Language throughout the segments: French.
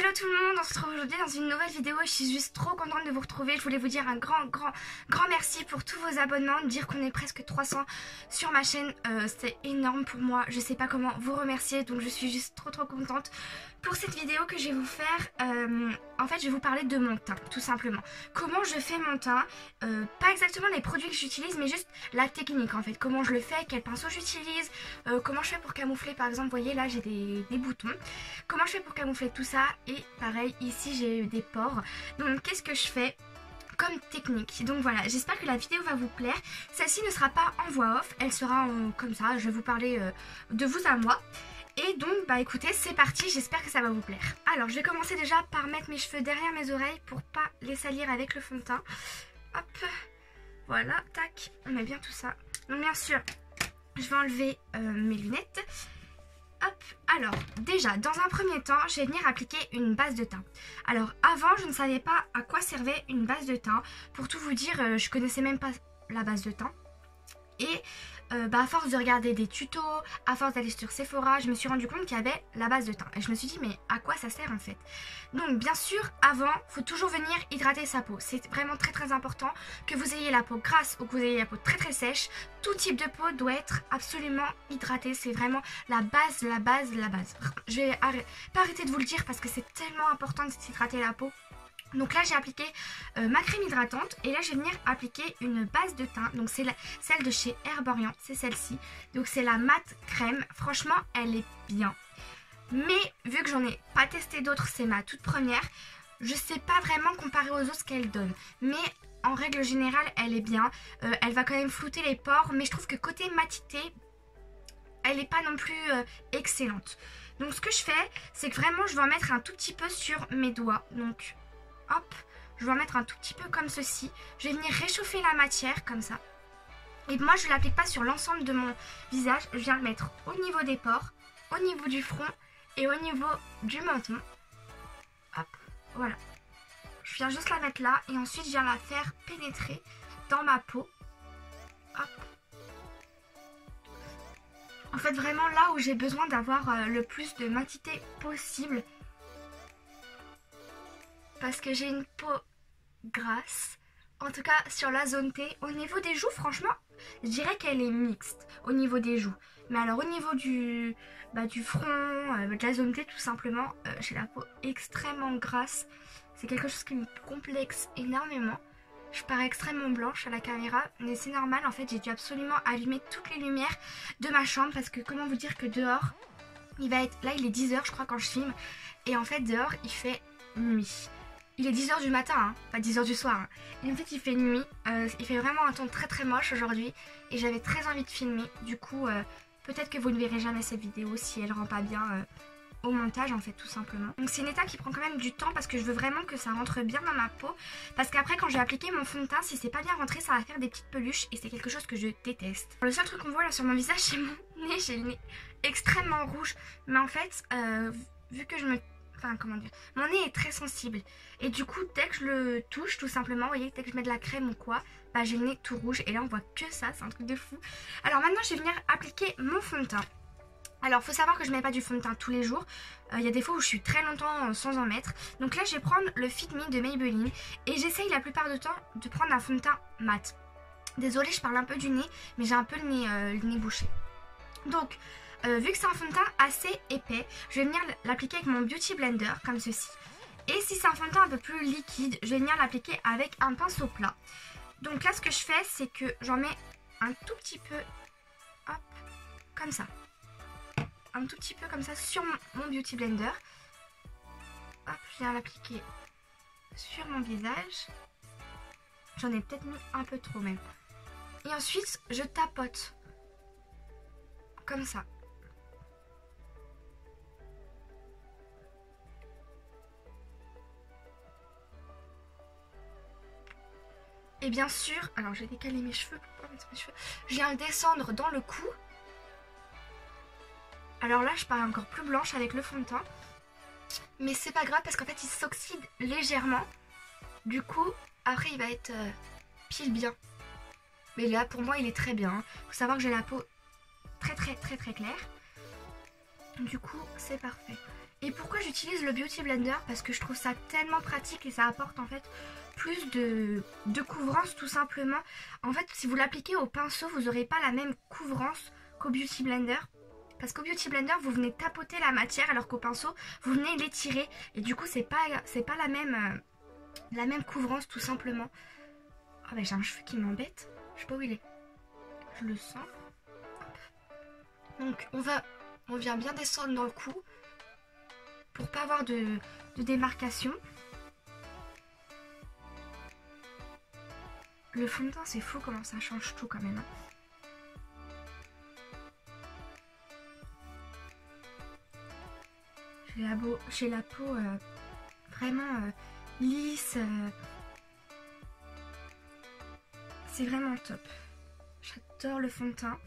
Hello tout le monde, on se retrouve aujourd'hui dans une nouvelle vidéo. Je suis juste trop contente de vous retrouver. Je voulais vous dire un grand merci pour tous vos abonnements. Dire qu'on est presque 300 sur ma chaîne, c'est énorme pour moi. Je sais pas comment vous remercier, donc je suis juste trop contente. Pour cette vidéo que je vais vous faire, en fait je vais vous parler de mon teint, tout simplement. Comment je fais mon teint, pas exactement les produits que j'utilise, mais juste la technique en fait. Comment je le fais, quel pinceau j'utilise, comment je fais pour camoufler, par exemple, vous voyez là j'ai des boutons. Comment je fais pour camoufler tout ça, et pareil ici j'ai des pores. Donc qu'est-ce que je fais comme technique? Donc voilà, j'espère que la vidéo va vous plaire. Celle-ci ne sera pas en voix off, elle sera comme ça, je vais vous parler de vous à moi. Et donc bah écoutez, c'est parti, j'espère que ça va vous plaire. Alors je vais commencer déjà par mettre mes cheveux derrière mes oreilles pour pas les salir avec le fond de teint. Hop, voilà, tac, on met bien tout ça. Donc bien sûr, je vais enlever mes lunettes. Hop, alors déjà dans un premier temps je vais venir appliquer une base de teint. Alors avant je ne savais pas à quoi servait une base de teint. Pour tout vous dire, je connaissais même pas la base de teint. Et à force de regarder des tutos, à force d'aller sur Sephora, je me suis rendu compte qu'il y avait la base de teint. Et je me suis dit mais à quoi ça sert en fait? Donc bien sûr avant, il faut toujours venir hydrater sa peau. C'est vraiment très important que vous ayez la peau grasse ou que vous ayez la peau très sèche. Tout type de peau doit être absolument hydratée. C'est vraiment la base. Je vais pas arrêter de vous le dire parce que c'est tellement important de s'hydrater la peau. Donc là j'ai appliqué ma crème hydratante et là je vais venir appliquer une base de teint. Donc c'est celle de chez Herborian, c'est celle-ci. Donc c'est la matte crème, franchement elle est bien. Mais vu que j'en ai pas testé d'autres, c'est ma toute première. Je sais pas vraiment comparer aux autres ce qu'elle donne. Mais en règle générale elle est bien. Elle va quand même flouter les pores, mais je trouve que côté matité, elle n'est pas non plus excellente. Donc ce que je fais, c'est que vraiment je vais en mettre un tout petit peu sur mes doigts. Donc hop, je vais en mettre un tout petit peu comme ceci. Je vais venir réchauffer la matière comme ça. Et moi je ne l'applique pas sur l'ensemble de mon visage. Je viens le mettre au niveau des pores, au niveau du front et au niveau du menton. Hop, voilà. Je viens juste la mettre là et ensuite je viens la faire pénétrer dans ma peau. Hop. En fait vraiment là où j'ai besoin d'avoir le plus de matité possible. Parce que j'ai une peau grasse. En tout cas sur la zone T. Au niveau des joues, franchement, je dirais qu'elle est mixte au niveau des joues. Mais alors au niveau du front, de la zone T tout simplement, j'ai la peau extrêmement grasse. C'est quelque chose qui me complexe énormément. Je parais extrêmement blanche à la caméra, mais c'est normal. En fait j'ai dû absolument allumer toutes les lumières de ma chambre. Parce que comment vous dire que dehors, il va être... Là il est 10 h je crois quand je filme. Et en fait dehors il fait nuit. Il est 10 h du matin, hein, pas 10 h du soir. Hein. Et en fait, il fait nuit. Il fait vraiment un temps très moche aujourd'hui. Et j'avais très envie de filmer. Du coup, peut-être que vous ne verrez jamais cette vidéo si elle rend pas bien au montage, en fait, tout simplement. Donc, c'est une étape qui prend quand même du temps parce que je veux vraiment que ça rentre bien dans ma peau. Parce qu'après, quand je vais appliquer mon fond de teint, si c'est pas bien rentré, ça va faire des petites peluches. Et c'est quelque chose que je déteste. Le seul truc qu'on voit là sur mon visage, c'est mon nez. J'ai le nez extrêmement rouge. Mais en fait, vu que je me... Enfin, comment dire, mon nez est très sensible et du coup dès que je le touche tout simplement, vous voyez, dès que je mets de la crème ou quoi, bah j'ai le nez tout rouge et là on voit que ça, c'est un truc de fou. Alors maintenant je vais venir appliquer mon fond de teint. Alors faut savoir que je mets pas du fond de teint tous les jours, il y a des fois où je suis très longtemps sans en mettre. Donc là je vais prendre le Fit Me de Maybelline et j'essaye la plupart du temps de prendre un fond de teint mat. Désolée, je parle un peu du nez, mais j'ai un peu le nez bouché. Donc vu que c'est un fond de teint assez épais, je vais venir l'appliquer avec mon Beauty Blender comme ceci. Et si c'est un fond de teint un peu plus liquide, je vais venir l'appliquer avec un pinceau plat. Donc là ce que je fais, c'est que j'en mets un tout petit peu, hop, comme ça. Un tout petit peu comme ça sur mon Beauty Blender. Hop, je viens l'appliquer sur mon visage. J'en ai peut-être mis un peu trop même. Et ensuite, je tapote. Comme ça. Et bien sûr, alors j'ai décalé mes cheveux pour pas mettre mes cheveux. Je viens le descendre dans le cou. Alors là, je parais encore plus blanche avec le fond de teint. Mais c'est pas grave parce qu'en fait, il s'oxyde légèrement. Du coup, après, il va être pile bien. Mais là, pour moi, il est très bien. Faut savoir que j'ai la peau très claire. Du coup, c'est parfait. Et pourquoi j'utilise le Beauty Blender? Parce que je trouve ça tellement pratique et ça apporte en fait plus de couvrance tout simplement. En fait, si vous l'appliquez au pinceau, vous n'aurez pas la même couvrance qu'au Beauty Blender. Parce qu'au Beauty Blender, vous venez tapoter la matière alors qu'au pinceau, vous venez l'étirer. Et du coup, c'est pas la même couvrance tout simplement. Oh bah j'ai un cheveu qui m'embête. Je sais pas où il est. Je le sens. Donc on vient bien descendre dans le cou pour pas avoir de démarcation. Le fond de teint, c'est fou comment ça change tout quand même. Hein. J'ai la peau vraiment lisse. C'est vraiment top. J'adore le fond de teint.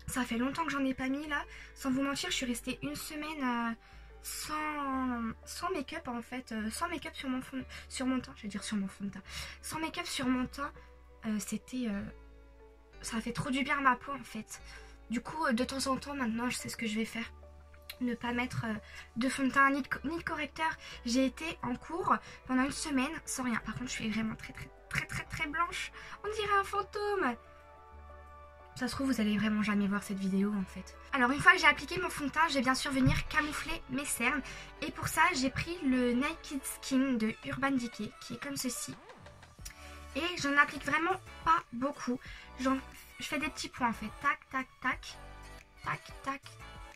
Ça fait longtemps que j'en ai pas mis là. Sans vous mentir, je suis restée une semaine sans make-up en fait. Sans make-up sur mon teint. Je vais dire sur mon fond de teint. Sans make-up sur mon teint. C'était... ça a fait trop du bien à ma peau en fait. Du coup, de temps en temps, maintenant, je sais ce que je vais faire. Ne pas mettre de fond de teint ni de correcteur. J'ai été en cours pendant une semaine sans rien. Par contre, je suis vraiment très blanche. On dirait un fantôme. Ça se trouve, vous allez vraiment jamais voir cette vidéo en fait. Alors une fois que j'ai appliqué mon fond de teint, je vais bien sûr venir camoufler mes cernes. Et pour ça, j'ai pris le Naked Skin de Urban Decay qui est comme ceci. Et j'en applique vraiment pas beaucoup. Je fais des petits points en fait. Tac, tac, tac. Tac, tac,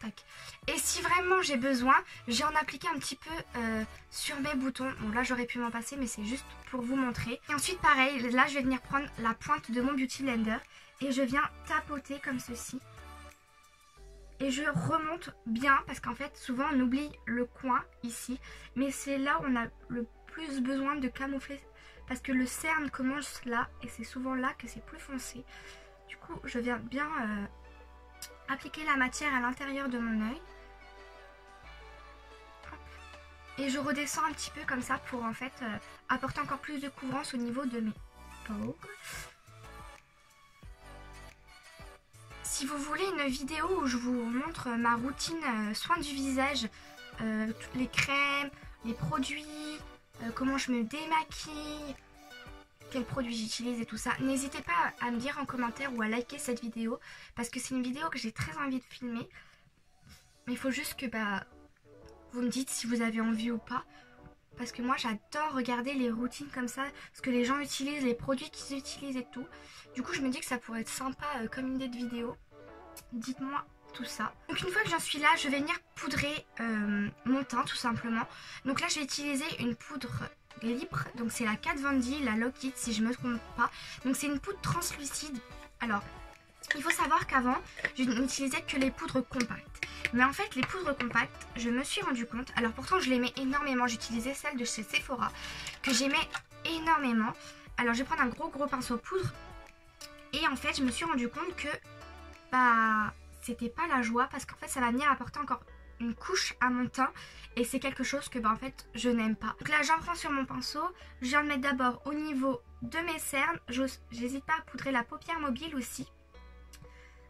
tac. Et si vraiment j'ai besoin, j'ai en appliqué un petit peu sur mes boutons. Bon là j'aurais pu m'en passer mais c'est juste pour vous montrer. Et ensuite pareil, là je vais venir prendre la pointe de mon Beauty Blender. Et je viens tapoter comme ceci. Et je remonte bien parce qu'en fait souvent on oublie le coin ici. Mais c'est là où on a le plus besoin de camoufler. Parce que le cerne commence là et c'est souvent là que c'est plus foncé. Du coup je viens bien appliquer la matière à l'intérieur de mon œil. Et je redescends un petit peu comme ça pour en fait apporter encore plus de couvrance au niveau de mes paumes. Si vous voulez une vidéo où je vous montre ma routine soin du visage, toutes les crèmes, les produits, comment je me démaquille, quels produits j'utilise et tout ça, n'hésitez pas à me dire en commentaire ou à liker cette vidéo parce que c'est une vidéo que j'ai très envie de filmer. Mais il faut juste que vous me dites si vous avez envie ou pas. Parce que moi j'adore regarder les routines comme ça, ce que les gens utilisent, les produits qu'ils utilisent et tout. Du coup je me dis que ça pourrait être sympa comme idée de vidéo. Dites-moi tout ça. Donc une fois que j'en suis là, je vais venir poudrer mon teint tout simplement. Donc là je vais utiliser une poudre libre. Donc c'est la Kat Von D, la Lock It si je me trompe pas. Donc c'est une poudre translucide. Alors il faut savoir qu'avant je n'utilisais que les poudres compactes. Mais en fait les poudres compactes, je me suis rendu compte, alors pourtant je l'aimais énormément, j'utilisais celle de chez Sephora, que j'aimais énormément. Alors je vais prendre un gros pinceau poudre. Et en fait je me suis rendu compte que c'était pas la joie parce qu'en fait ça va venir apporter encore une couche à mon teint. Et c'est quelque chose que en fait je n'aime pas. Donc là j'en prends sur mon pinceau, je viens de mettre d'abord au niveau de mes cernes. J'hésite pas à poudrer la paupière mobile aussi.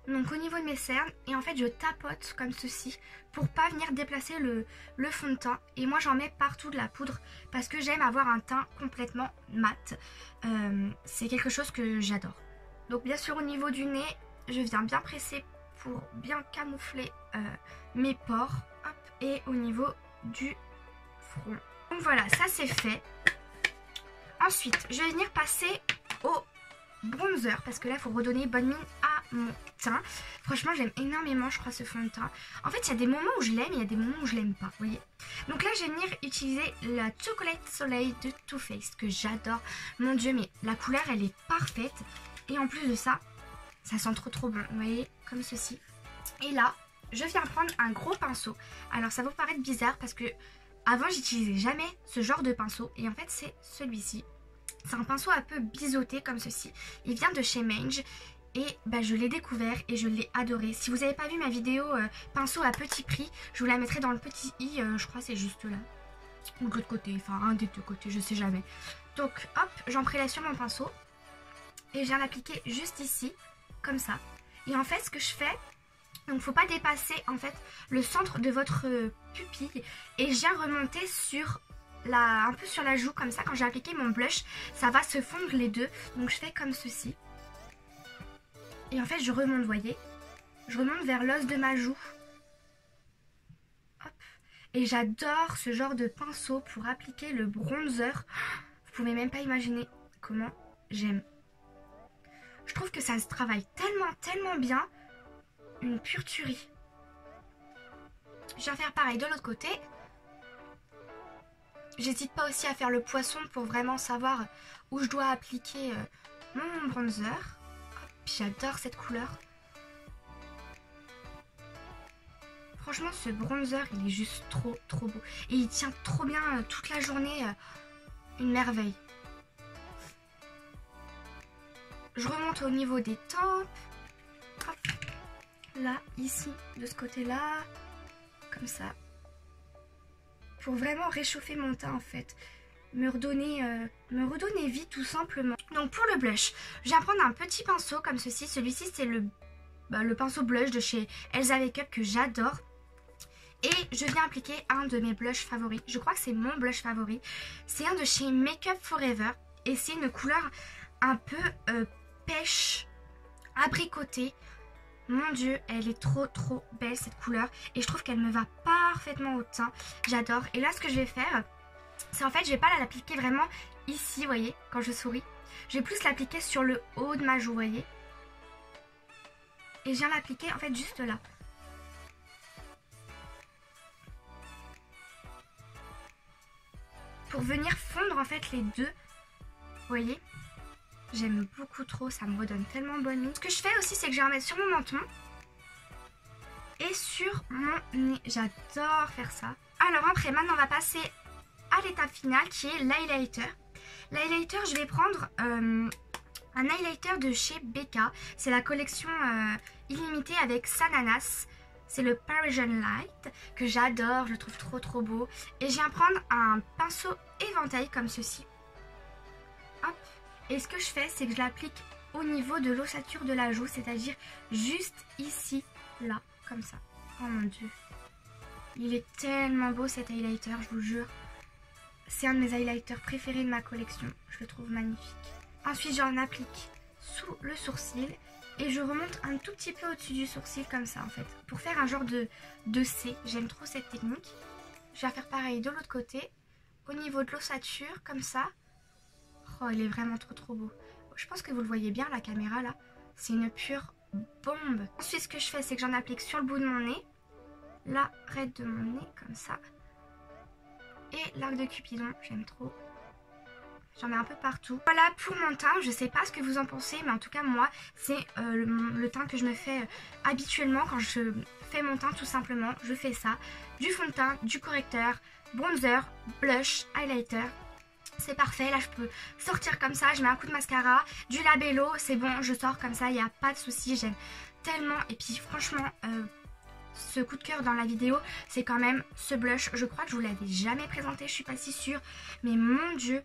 Donc au niveau de mes cernes, et en fait je tapote comme ceci pour pas venir déplacer le fond de teint. Et moi j'en mets partout de la poudre parce que j'aime avoir un teint complètement mat. C'est quelque chose que j'adore. Donc bien sûr au niveau du nez, je viens bien presser pour bien camoufler mes pores. Hop, et au niveau du front. Donc voilà, ça c'est fait. Ensuite je vais venir passer au bronzer parce que là il faut redonner bonne mine à mon teint. Franchement j'aime énormément je crois ce fond de teint. En fait il y a des moments où je l'aime et il y a des moments où je l'aime pas, vous voyez. Donc là je vais venir utiliser la Chocolate Soleil de Too Faced que j'adore. Mon dieu mais la couleur elle est parfaite. Et en plus de ça, ça sent trop bon, vous voyez, comme ceci. Et là je viens prendre un gros pinceau. Alors ça va vous paraître bizarre parce que avant j'utilisais jamais ce genre de pinceau. Et en fait c'est celui-ci. C'est un pinceau un peu biseauté comme ceci. Il vient de chez Mange. Et je l'ai découvert et je l'ai adoré. Si vous n'avez pas vu ma vidéo pinceau à petit prix, je vous la mettrai dans le petit i, je crois c'est juste là. Ou de l'autre côté, enfin un des deux côtés, je sais jamais. Donc hop, j'en prélève sur mon pinceau. Et je viens l'appliquer juste ici, comme ça. Et en fait ce que je fais, Donc faut pas dépasser en fait le centre de votre pupille. Et je viens remonter sur un peu sur la joue comme ça. Quand j'ai appliqué mon blush, ça va se fondre les deux. Donc je fais comme ceci. Et en fait je remonte, vous voyez. Je remonte vers l'os de ma joue. Hop. Et j'adore ce genre de pinceau pour appliquer le bronzer. Vous pouvez même pas imaginer comment j'aime. Je trouve que ça se travaille tellement bien. Une pure tuerie. Je viens faire pareil de l'autre côté. J'hésite pas aussi à faire le poisson pour vraiment savoir où je dois appliquer mon bronzer. J'adore cette couleur. Franchement, ce bronzer, il est juste trop beau. Et il tient trop bien toute la journée. Une merveille. Je remonte au niveau des tempes. Hop. Là, ici, de ce côté-là. Comme ça. Pour vraiment réchauffer mon teint en fait. Me redonner vie tout simplement. Donc pour le blush, je viens prendre un petit pinceau comme ceci. Celui-ci c'est le pinceau blush de chez Elsa Makeup que j'adore. Et je viens appliquer un de mes blushs favoris. Je crois que c'est mon blush favori. C'est un de chez Makeup Forever. Et c'est une couleur un peu pêche, abricotée. Mon dieu, elle est trop belle cette couleur. Et je trouve qu'elle me va parfaitement au teint. J'adore. Et là ce que je vais faire, c'est en fait je vais pas l'appliquer vraiment ici, vous voyez, quand je souris. Je vais plus l'appliquer sur le haut de ma joue, vous voyez. Et je viens l'appliquer en fait juste là. Pour venir fondre en fait les deux, vous voyez. J'aime beaucoup trop, ça me redonne tellement bonne mine. Ce que je fais aussi, c'est que je vais en mettre sur mon menton et sur mon nez. J'adore faire ça. Alors après, maintenant on va passer à l'étape finale qui est l'highlighter. L'highlighter, je vais prendre un highlighter de chez Becca. C'est la collection illimitée avec Sananas. C'est le Parisian Light que j'adore, je le trouve trop beau. Et je viens prendre un pinceau éventail comme ceci. Hop. Et ce que je fais, c'est que je l'applique au niveau de l'ossature de la joue, c'est-à-dire juste ici, là, comme ça. Oh mon dieu. Il est tellement beau cet highlighter, je vous jure. C'est un de mes highlighters préférés de ma collection. Je le trouve magnifique. Ensuite, j'en applique sous le sourcil. Et je remonte un tout petit peu au-dessus du sourcil comme ça en fait. Pour faire un genre de C. J'aime trop cette technique. Je vais faire pareil de l'autre côté. Au niveau de l'ossature, comme ça. Oh, il est vraiment trop beau. Je pense que vous le voyez bien, la caméra là. C'est une pure bombe. Ensuite, ce que je fais, c'est que j'en applique sur le bout de mon nez. L'arête de mon nez, comme ça. Et l'arc de Cupidon, j'aime trop. J'en mets un peu partout. Voilà pour mon teint, je sais pas ce que vous en pensez, mais en tout cas moi, c'est le teint que je me fais habituellement quand je fais mon teint tout simplement. Je fais ça, du fond de teint, du correcteur, bronzer, blush, highlighter. C'est parfait, là je peux sortir comme ça, je mets un coup de mascara, du labello, c'est bon, je sors comme ça, il n'y a pas de souci, j'aime tellement. Et puis franchement, ce coup de cœur dans la vidéo, c'est quand même ce blush. Je crois que je vous l'avais jamais présenté, je suis pas si sûre, mais mon dieu,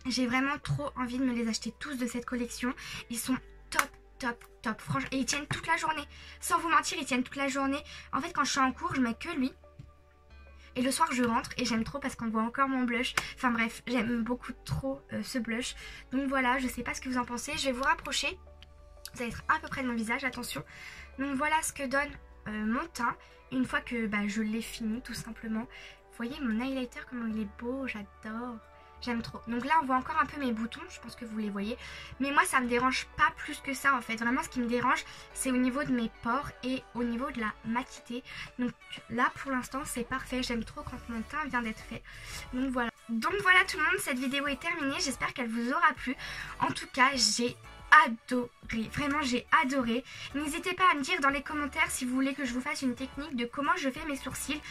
j'ai vraiment trop envie de me les acheter tous de cette collection. Ils sont top. Franchement, et ils tiennent toute la journée. Sans vous mentir, ils tiennent toute la journée. En fait, quand je suis en cours, je mets que lui. Et le soir, je rentre et j'aime trop parce qu'on voit encore mon blush. Enfin bref, j'aime beaucoup trop ce blush. Donc voilà, je sais pas ce que vous en pensez. Je vais vous rapprocher. Vous allez être à peu près de mon visage, attention. Donc voilà ce que donne mon teint. Une fois que je l'ai fini, tout simplement. Vous voyez mon highlighter, comment il est beau, j'adore. J'aime trop. Donc là on voit encore un peu mes boutons, je pense que vous les voyez. Mais moi ça me dérange pas plus que ça en fait. Vraiment ce qui me dérange c'est au niveau de mes pores et au niveau de la matité. Donc là pour l'instant c'est parfait. J'aime trop quand mon teint vient d'être fait. Donc voilà tout le monde, cette vidéo est terminée. J'espère qu'elle vous aura plu. En tout cas j'ai adoré, vraiment j'ai adoré. N'hésitez pas à me dire dans les commentaires si vous voulez que je vous fasse une technique de comment je fais mes sourcils.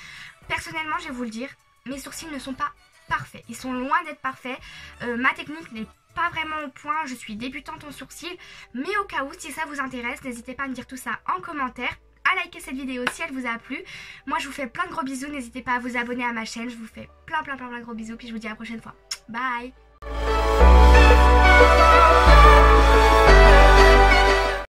Personnellement je vais vous le dire, mes sourcils ne sont pas parfaits, ils sont loin d'être parfaits. Ma technique n'est pas vraiment au point, je suis débutante en sourcils, mais au cas où si ça vous intéresse, n'hésitez pas à me dire tout ça en commentaire, à liker cette vidéo si elle vous a plu. Moi je vous fais plein de gros bisous, n'hésitez pas à vous abonner à ma chaîne, je vous fais plein de gros bisous, puis je vous dis à la prochaine fois. Bye.